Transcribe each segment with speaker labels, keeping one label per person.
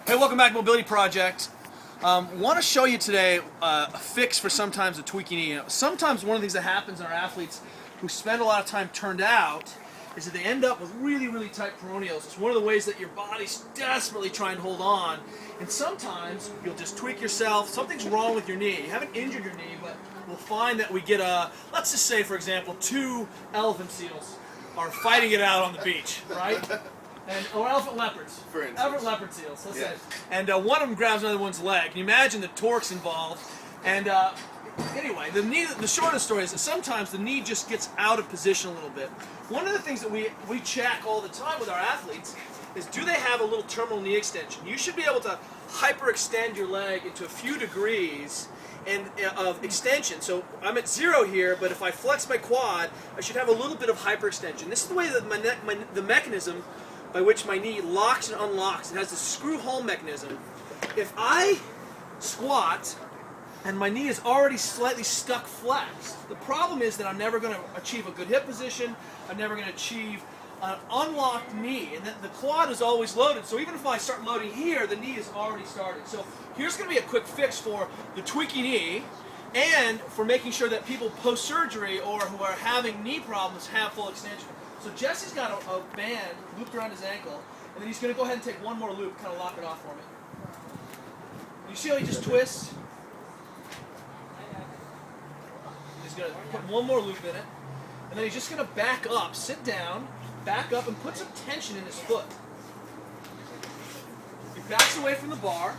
Speaker 1: Hey, welcome back to Mobility Project. Want to show you today a fix for sometimes a tweaky knee. Sometimes one of the things that happens in our athletes who spend a lot of time turned out is that they end up with really, really tight peroneals. It's one of the ways that your body's desperately trying to hold on. And sometimes you'll just tweak yourself. Something's wrong with your knee. You haven't injured your knee, but we'll find that we get let's just say, for example, two elephant seals are fighting it out on the beach, right? Or elephant leopards.
Speaker 2: For instance.
Speaker 1: Elephant leopard seals, let's say. And one of them grabs another one's leg. Can you imagine the torque's involved? And anyway, the short of the story is that sometimes the knee just gets out of position a little bit. One of the things that we check all the time with our athletes is, do they have a little terminal knee extension? You should be able to hyperextend your leg into a few degrees of extension. So I'm at 0 here, but if I flex my quad, I should have a little bit of hyperextension. This is the way that the mechanism by which my knee locks and unlocks. It has this screw home mechanism. If I squat and my knee is already slightly stuck flexed, the problem is that I'm never going to achieve a good hip position. I'm never going to achieve an unlocked knee, and the quad is always loaded. So even if I start loading here, the knee is already started. So here's going to be a quick fix for the tweaky knee, and for making sure that people post-surgery or who are having knee problems have full extension. So Jesse's got a band looped around his ankle, and then he's going to go ahead and take one more loop, kind of lock it off for me. You see how he just twists? He's going to put one more loop in it, and then he's just going to back up, sit down, back up, and put some tension in his foot. He backs away from the bar.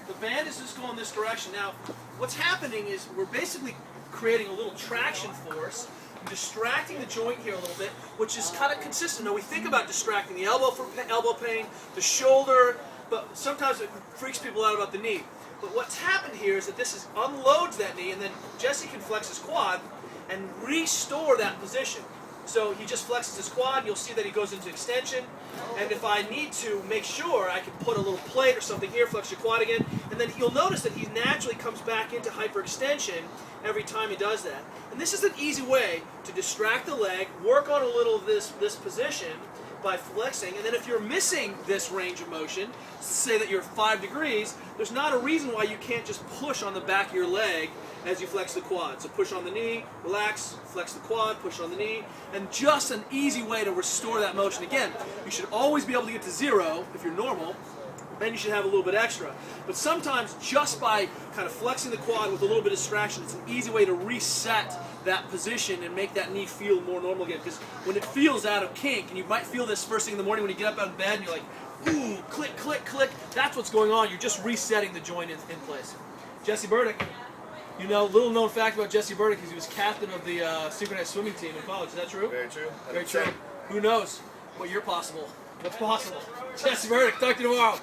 Speaker 1: The band is just going this direction. Now, what's happening is we're basically creating a little traction force, distracting the joint here a little bit, which is kind of consistent. Now, we think about distracting the elbow for elbow pain, the shoulder, but sometimes it freaks people out about the knee. But what's happened here is that this unloads that knee, and then Jesse can flex his quad and restore that position. So he just flexes his quad, and you'll see that he goes into extension. And if I need to make sure, I can put a little plate or something here, flex your quad again, and then you'll notice that he naturally comes back into hyperextension every time he does that. And this is an easy way to distract the leg, work on a little of this position by flexing, and then if you're missing this range of motion, say that you're 5 degrees, there's not a reason why you can't just push on the back of your leg as you flex the quad. So push on the knee, relax, flex the quad, push on the knee, and just an easy way to restore that motion. Again, you should always be able to get to 0 if you're normal, then you should have a little bit extra. But sometimes just by kind of flexing the quad with a little bit of distraction, it's an easy way to reset that position and make that knee feel more normal again. Because when it feels out of kink, and you might feel this first thing in the morning when you get up out of bed and you're like, ooh, click, click, click, that's what's going on. You're just resetting the joint in place. Jesse Burdick. You know, little known fact about Jesse Burdick is he was captain of the synchronized swimming team in college. Is that true?
Speaker 2: Very true.
Speaker 1: Very true. Who knows what you're possible? What's possible? Jesse Burdick, talk to you tomorrow.